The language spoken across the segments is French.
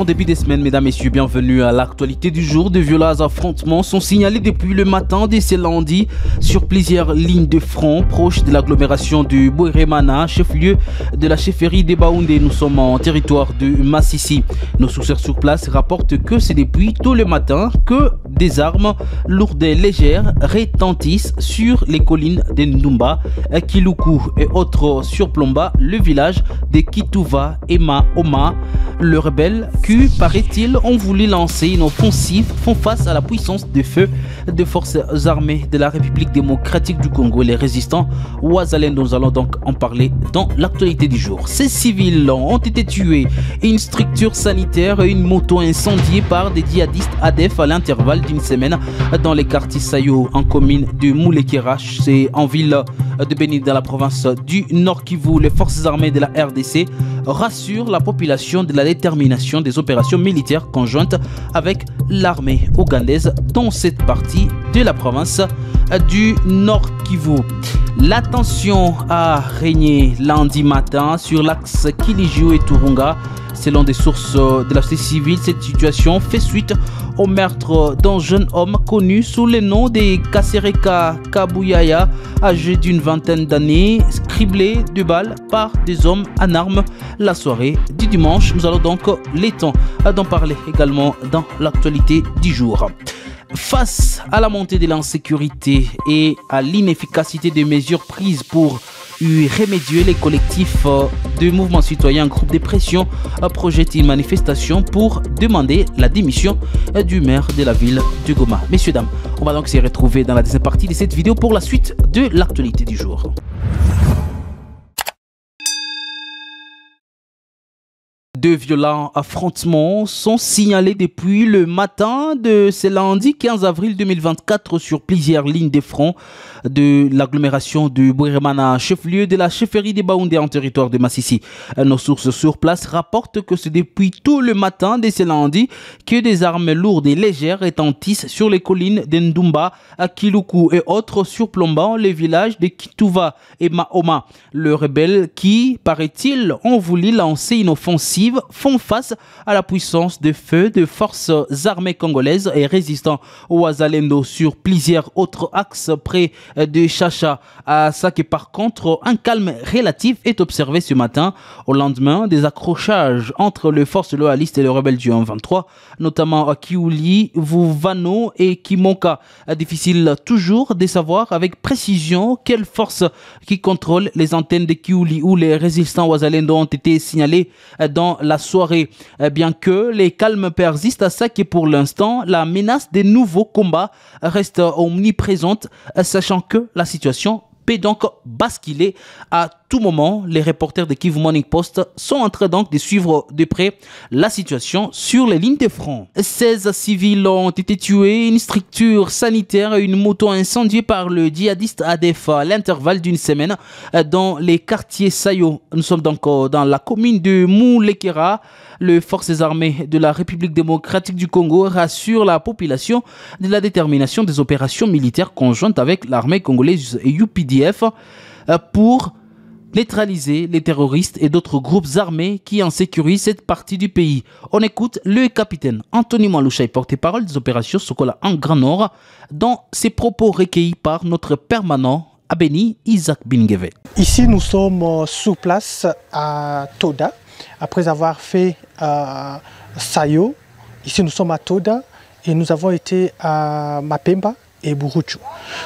Bon début de semaine, mesdames, messieurs, bienvenue à l'actualité du jour. De violents affrontements sont signalés depuis le matin de ce lundi sur plusieurs lignes de front proches de l'agglomération de Bouéremana, chef-lieu de la chefferie de Baoundé. Nous sommes en territoire de Massissi. Nos sources sur place rapportent que c'est depuis tôt le matin que des armes lourdes et légères retentissent sur les collines de Ndumba, Kiloukou et autres surplombant le village de Kitouva et Maoma. Le rebelle qui, paraît-il, ont voulu lancer une offensive font face à la puissance de feu des forces armées de la République démocratique du Congo et les résistants Ouazalendo. Nous allons donc en parler dans l'actualité du jour. Ces civils ont été tués, une structure sanitaire et une moto incendiée par des djihadistes ADF à l'intervalle d'une semaine dans les quartiers Sayo en commune de Moulekera, c'est en ville de Beni dans la province du Nord Kivu. Les forces armées de la RDC rassurent la population de la détermination des opérations militaires conjointes avec l'armée ougandaise dans cette partie de la province du Nord Kivu. La tension a régné lundi matin sur l'axe Kiliju et Turunga. Selon des sources de la société civile, cette situation fait suite au meurtre d'un jeune homme connu sous le nom de Kasereka Kabuyaya, âgé d'une vingtaine d'années, criblé de balles par des hommes en armes la soirée du dimanche. Nous allons donc les temps d'en parler également dans l'actualité du jour. Face à la montée de l'insécurité et à l'inefficacité des mesures prises pour y remédier, les collectifs de mouvements citoyens, groupe de pression, projettent une manifestation pour demander la démission du maire de la ville de Goma. Messieurs, dames, on va donc se retrouver dans la deuxième partie de cette vidéo pour la suite de l'actualité du jour. Deux violents affrontements sont signalés depuis le matin de ce lundi 15 avril 2024 sur plusieurs lignes de front de l'agglomération de Bouéremana, chef-lieu de la chefferie de Baoundé en territoire de Massissi. Nos sources sur place rapportent que c'est depuis tôt le matin de ce lundi que des armes lourdes et légères retentissent sur les collines de Ndumba, Kiloukou et autres surplombant les villages de Kitouva et Maoma. Le rebelle qui, paraît-il, ont voulu lancer une offensive font face à la puissance de feu des forces armées congolaises et résistants au Ouazalendo sur plusieurs autres axes près de Chacha. À ça que par contre un calme relatif est observé ce matin au lendemain des accrochages entre les forces loyalistes et les rebelles du 1-23, notamment à Kiouli, Vuvano et Kimonka. Difficile toujours de savoir avec précision quelles forces qui contrôlent les antennes de Kiouli où les résistants Ouazalendo ont été signalés dans la soirée, bien que les calmes persistent. À ça que pour l'instant la menace des nouveaux combats reste omniprésente, sachant que la situation peut donc basculer à tout moment. Les reporters de Kivu Morning Post sont en train donc de suivre de près la situation sur les lignes de front. 16 civils ont été tués, une structure sanitaire et une moto incendiée par le djihadiste ADF à l'intervalle d'une semaine dans les quartiers Sayo. Nous sommes donc dans la commune de Moulekera. Les forces armées de la République démocratique du Congo rassurent la population de la détermination des opérations militaires conjointes avec l'armée congolaise et UPDF pour neutraliser les terroristes et d'autres groupes armés qui insécurisent cette partie du pays. On écoute le capitaine Anthony Malouchaï, porte-parole des opérations Sokola en Grand Nord, dans ses propos recueillis par notre permanent à Beni, Isaac Bingeve. Ici, nous sommes sur place à Toda, après avoir fait Sayo. Ici, nous sommes à Toda et nous avons été à Mapemba et Buruchu.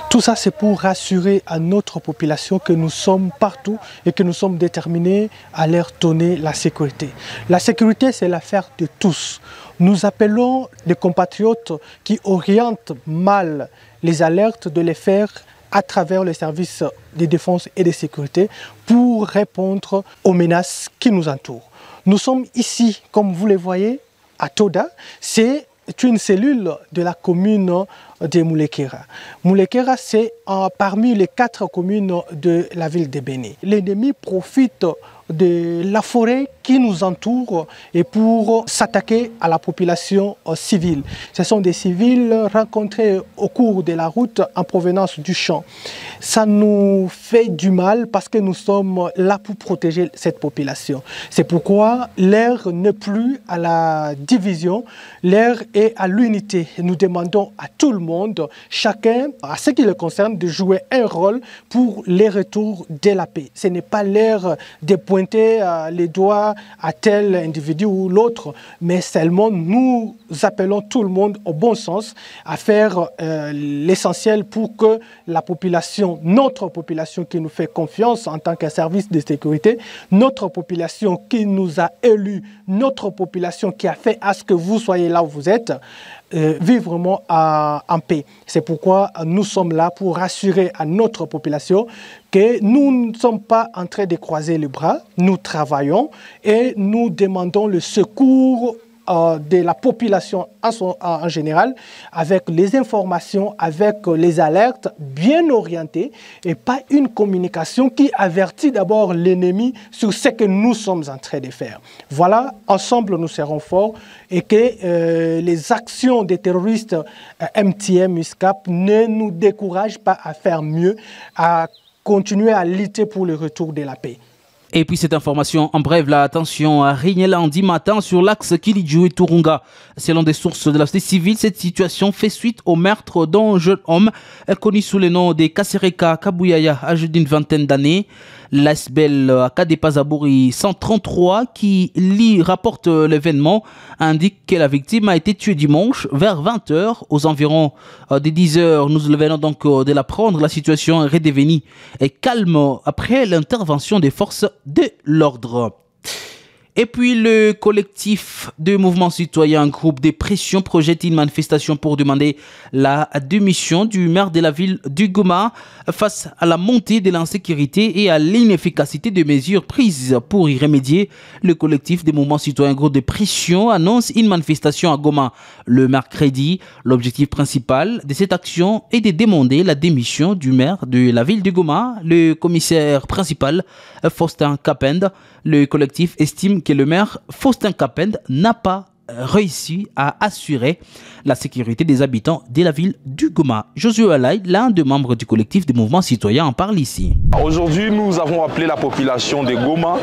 Tout ça, c'est pour rassurer à notre population que nous sommes partout et que nous sommes déterminés à leur donner la sécurité. La sécurité, c'est l'affaire de tous. Nous appelons les compatriotes qui orientent mal les alertes de les faire à travers les services de défense et de sécurité pour répondre aux menaces qui nous entourent. Nous sommes ici, comme vous le voyez, à Toda. C'est une cellule de la commune de Moulekera. Moulekera, c'est parmi les 4 communes de la ville de Beni. L'ennemi profite de la forêt qui nous entoure et pour s'attaquer à la population civile. Ce sont des civils rencontrés au cours de la route en provenance du champ. Ça nous fait du mal parce que nous sommes là pour protéger cette population. C'est pourquoi l'heure n'est plus à la division, l'heure est à l'unité. Nous demandons à tout le monde, chacun, à ce qui le concerne, de jouer un rôle pour le retour de la paix. Ce n'est pas l'heure de pointer les doigts à tel individu ou l'autre, mais seulement nous appelons tout le monde au bon sens à faire l'essentiel pour que la population, notre population qui nous fait confiance en tant que service de sécurité, notre population qui nous a élus, notre population qui a fait à ce que vous soyez là où vous êtes, vivent vraiment en paix. C'est pourquoi nous sommes là pour rassurer à notre population que nous ne sommes pas en train de croiser les bras, nous travaillons et nous demandons le secours de la population en général, avec les informations, avec les alertes bien orientées et pas une communication qui avertit d'abord l'ennemi sur ce que nous sommes en train de faire. Voilà, ensemble nous serons forts et que les actions des terroristes MTM, USCAP ne nous découragent pas à faire mieux, à continuer à lutter pour le retour de la paix. Et puis cette information, en bref, la tension a régné lundi matin sur l'axe Kiliju et Turunga. Selon des sources de la société civile, cette situation fait suite au meurtre d'un jeune homme connu sous le nom de Kasereka Kabuyaya, âgé d'une vingtaine d'années. L'ASBEL Akadepazabouri 133 qui rapporte l'événement indique que la victime a été tuée dimanche vers 20h. Aux environs des 10h, nous venons donc de l'apprendre. La situation est redevenue calme après l'intervention des forces de l'ordre. Et puis le collectif de mouvements citoyens, groupe de pression, projette une manifestation pour demander la démission du maire de la ville du Goma face à la montée de l'insécurité et à l'inefficacité des mesures prises pour y remédier. Le collectif des mouvements citoyens, groupe de pression, annonce une manifestation à Goma le mercredi. L'objectif principal de cette action est de demander la démission du maire de la ville du Goma, le commissaire principal Faustin Kapend. Le collectif estime que le maire Faustin Kapend n'a pas réussi à assurer la sécurité des habitants de la ville du Goma. Josué Alaï, l'un des membres du collectif des mouvements citoyens, en parle ici. Aujourd'hui, nous avons appelé la population de Goma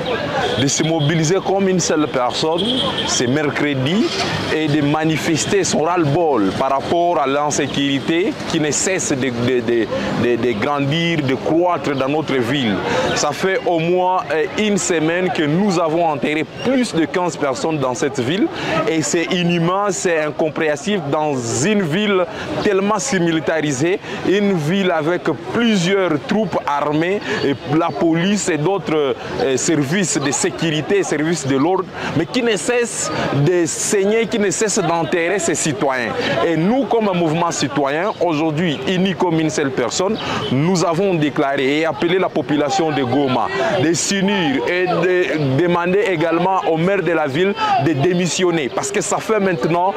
de se mobiliser comme une seule personne, c'est mercredi, et de manifester son ras-le-bol par rapport à l'insécurité qui ne cesse de grandir, de croître dans notre ville. Ça fait au moins une semaine que nous avons enterré plus de 15 personnes dans cette ville. Et c'est inhumain, c'est incompréhensible dans une ville tellement militarisée, une ville avec plusieurs troupes armées, et la police et d'autres services de sécurité, services de l'ordre, mais qui ne cessent de saigner, qui ne cessent d'enterrer ses citoyens. Et nous, comme un mouvement citoyen, aujourd'hui, unis comme une seule personne, nous avons déclaré et appelé la population de Goma de s'unir et de demander également au maire de la ville de démissionner. Parce que ça fait maintenant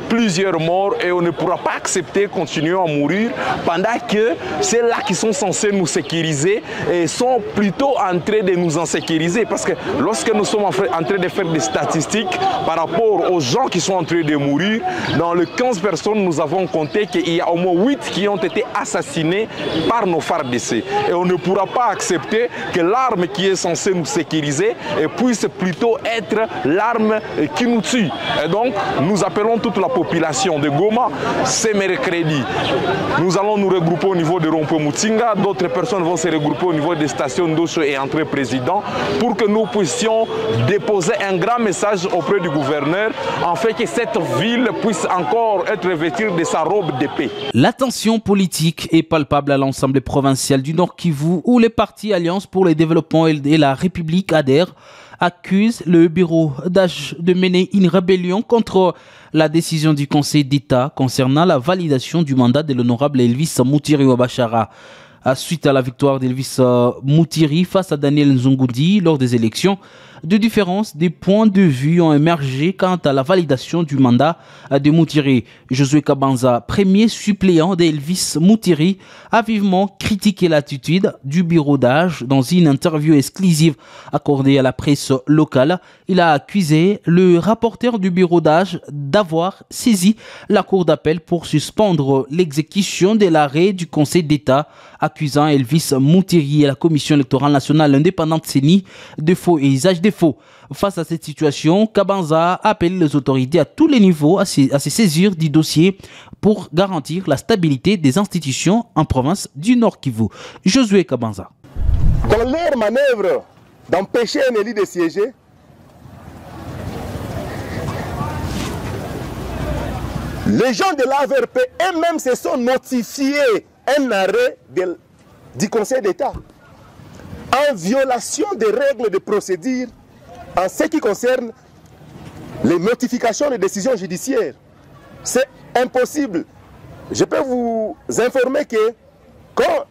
plusieurs morts et on ne pourra pas accepter continuer à mourir pendant que ceux-là qui sont censés nous sécuriser sont plutôt en train de nous insécuriser. Parce que lorsque nous sommes en train de faire des statistiques par rapport aux gens qui sont en train de mourir, dans les 15 personnes, nous avons compté qu'il y a au moins 8 qui ont été assassinés par nos FARDC. Et on ne pourra pas accepter que l'arme qui est censée nous sécuriser puisse plutôt être l'arme qui nous tue. Et donc, nous appelons toute la population de Goma, c'est mercredi. Nous allons nous regrouper au niveau de Rompo Mutinga, d'autres personnes vont se regrouper au niveau des stations d'Ocho et Entrée Président pour que nous puissions déposer un grand message auprès du gouverneur afin que cette ville puisse encore être revêtue de sa robe de paix. La tension politique est palpable à l'Assemblée provinciale du Nord Kivu où les partis Alliance pour le développement et la République adhèrent accuse le bureau d'âge de mener une rébellion contre la décision du Conseil d'État concernant la validation du mandat de l'honorable Elvis Moutiri Wabachara. Suite à la victoire d'Elvis Moutiri face à Daniel Nzongoudi lors des élections, de différences des points de vue ont émergé quant à la validation du mandat de Moutiri. Josué Kabanza, premier suppléant d'Elvis Moutiri, a vivement critiqué l'attitude du bureau d'âge dans une interview exclusive accordée à la presse locale. Il a accusé le rapporteur du bureau d'âge d'avoir saisi la cour d'appel pour suspendre l'exécution de l'arrêt du Conseil d'État accusant Elvis Moutiri et la Commission électorale nationale indépendante CENI de faux et usage des faux. Face à cette situation, Kabanza a appelé les autorités à tous les niveaux à se saisir du dossier pour garantir la stabilité des institutions en province du Nord Kivu. Josué Kabanza. Dans leur manœuvre d'empêcher un élu de siéger, les gens de l'AVRP eux-mêmes se sont notifiés un arrêt du Conseil d'État en violation des règles de procédure en ce qui concerne les notifications de décisions judiciaires. C'est impossible. Je peux vous informer que quand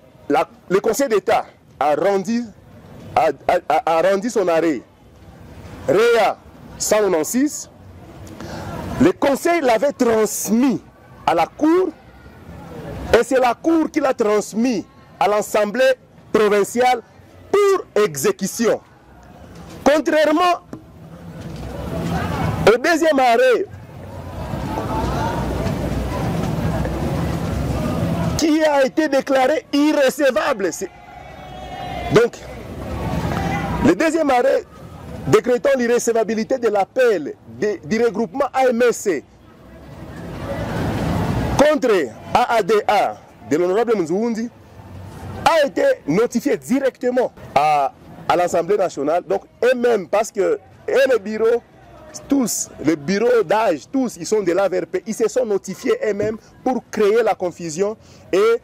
le Conseil d'État a rendu son arrêt REA 196, le Conseil l'avait transmis à la Cour et c'est la Cour qui l'a transmis à l'Assemblée provinciale pour exécution. Contrairement au deuxième arrêt qui a été déclaré irrecevable. Donc, le deuxième arrêt décrétant l'irrecevabilité de l'appel du regroupement AMSC contre AADA de l'honorable Mzoundi a été notifié directement à l'Assemblée nationale. Donc, eux-mêmes, parce que le bureau, tous, le bureau d'âge, tous, ils sont de l'AVRP, ils se sont notifiés eux-mêmes pour créer la confusion et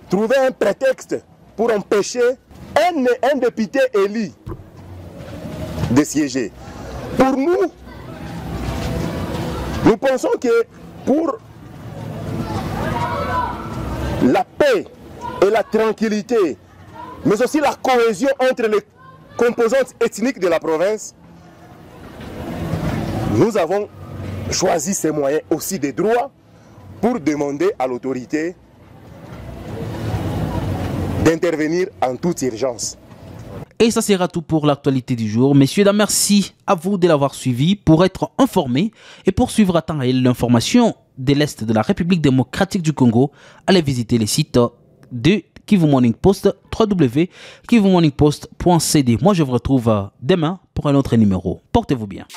trouver un prétexte pour empêcher un député élu de siéger. Pour nous pensons que pour la paix et la tranquillité, mais aussi la cohésion entre les composantes ethniques de la province, nous avons choisi ces moyens aussi de droit pour demander à l'autorité d'intervenir en toute urgence. Et ça sera tout pour l'actualité du jour. Messieurs, dames, merci à vous de l'avoir suivi pour être informés et pour suivre à temps réel l'information de l'Est de la République démocratique du Congo. Allez visiter les sites de Kivu Morning Post, www.kivumorningpost.cd. Moi, je vous retrouve demain pour un autre numéro. Portez-vous bien.